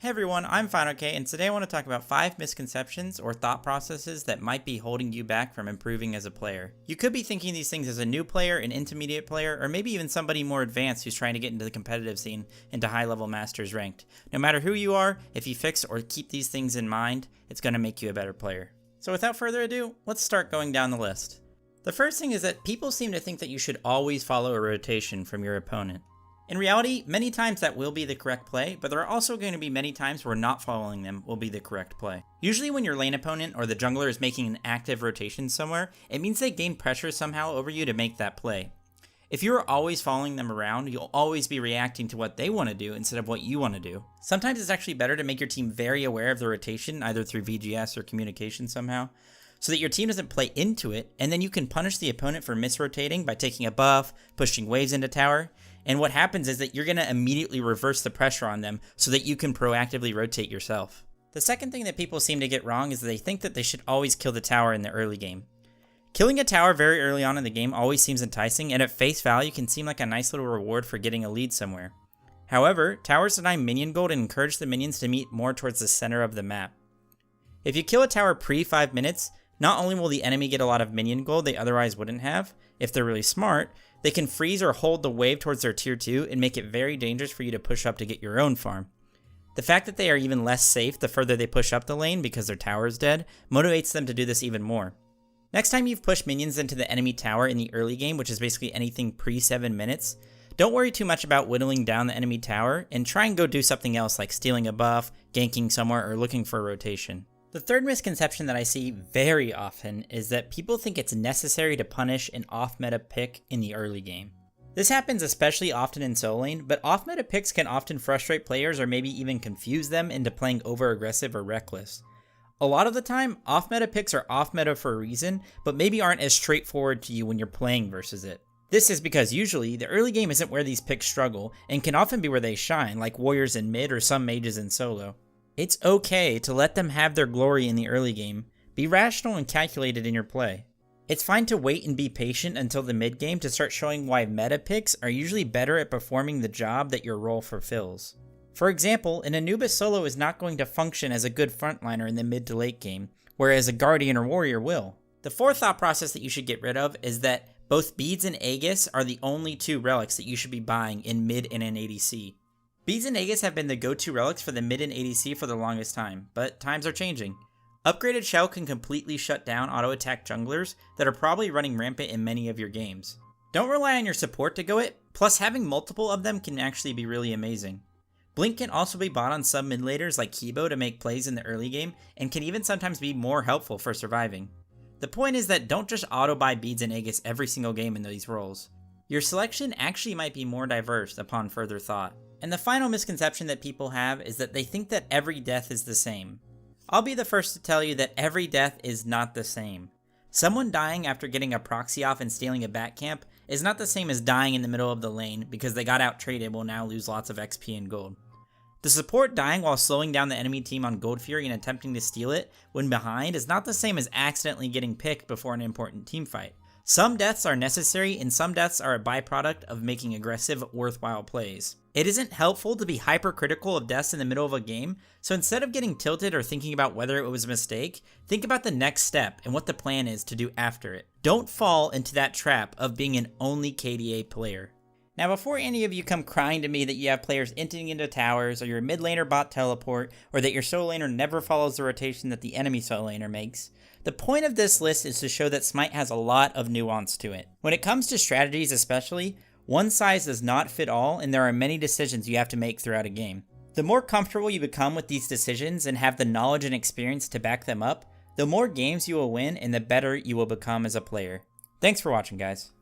Hey everyone, I'm Fineokay, and today I want to talk about 5 misconceptions or thought processes that might be holding you back from improving as a player. You could be thinking these things as a new player, an intermediate player, or maybe even somebody more advanced who's trying to get into the competitive scene, into high-level masters ranked. No matter who you are, if you fix or keep these things in mind, it's going to make you a better player. So without further ado, let's start going down the list. The first thing is that people seem to think that you should always follow a rotation from your opponent. In reality, many times that will be the correct play, but there are also going to be many times where not following them will be the correct play. Usually when your lane opponent or the jungler is making an active rotation somewhere, it means they gain pressure somehow over you to make that play. If you're always following them around, you'll always be reacting to what they want to do instead of what you want to do. Sometimes it's actually better to make your team very aware of the rotation, either through VGS or communication somehow, so that your team doesn't play into it, and then you can punish the opponent for misrotating by taking a buff, pushing waves into tower. And what happens is that you're going to immediately reverse the pressure on them so that you can proactively rotate yourself. The second thing that people seem to get wrong is that they think that they should always kill the tower in the early game. Killing a tower very early on in the game always seems enticing, and at face value can seem like a nice little reward for getting a lead somewhere. However, towers deny minion gold and encourage the minions to meet more towards the center of the map. If you kill a tower pre 5 minutes, not only will the enemy get a lot of minion gold they otherwise wouldn't have, if they're really smart, they can freeze or hold the wave towards their tier 2 and make it very dangerous for you to push up to get your own farm. The fact that they are even less safe the further they push up the lane because their tower is dead motivates them to do this even more. Next time you've pushed minions into the enemy tower in the early game, which is basically anything pre 7 minutes, don't worry too much about whittling down the enemy tower and try and go do something else like stealing a buff, ganking somewhere, or looking for a rotation. The third misconception that I see very often is that people think it's necessary to punish an off-meta pick in the early game. This happens especially often in solo lane, but off-meta picks can often frustrate players or maybe even confuse them into playing over-aggressive or reckless. A lot of the time, off-meta picks are off-meta for a reason, but maybe aren't as straightforward to you when you're playing versus it. This is because usually, the early game isn't where these picks struggle, and can often be where they shine, like warriors in mid or some mages in solo. It's okay to let them have their glory in the early game. Be rational and calculated in your play. It's fine to wait and be patient until the mid game to start showing why meta picks are usually better at performing the job that your role fulfills. For example, an Anubis solo is not going to function as a good frontliner in the mid to late game, whereas a Guardian or Warrior will. The fourth thought process that you should get rid of is that both Beads and AEGIS are the only 2 relics that you should be buying in mid and in ADC. Beads and AEGIS have been the go-to relics for the mid and ADC for the longest time, but times are changing. Upgraded Shell can completely shut down auto-attack junglers that are probably running rampant in many of your games. Don't rely on your support to go it, plus having multiple of them can actually be really amazing. Blink can also be bought on some mid laners like Kibo to make plays in the early game, and can even sometimes be more helpful for surviving. The point is that don't just auto-buy Beads and AEGIS every single game in these roles. Your selection actually might be more diverse upon further thought. And the final misconception that people have is that they think that every death is the same. I'll be the first to tell you that every death is not the same. Someone dying after getting a proxy off and stealing a back camp is not the same as dying in the middle of the lane because they got out traded will now lose lots of XP and gold. The support dying while slowing down the enemy team on Gold Fury and attempting to steal it when behind is not the same as accidentally getting picked before an important team fight. Some deaths are necessary and some deaths are a byproduct of making aggressive, worthwhile plays. It isn't helpful to be hypercritical of deaths in the middle of a game, so instead of getting tilted or thinking about whether it was a mistake, think about the next step and what the plan is to do after it. Don't fall into that trap of being an only KDA player. Now before any of you come crying to me that you have players inting into towers, or your mid laner bot teleport, or that your solo laner never follows the rotation that the enemy solo laner makes, the point of this list is to show that Smite has a lot of nuance to it. When it comes to strategies especially, one size does not fit all, and there are many decisions you have to make throughout a game. The more comfortable you become with these decisions and have the knowledge and experience to back them up, the more games you will win and the better you will become as a player. Thanks for watching, guys.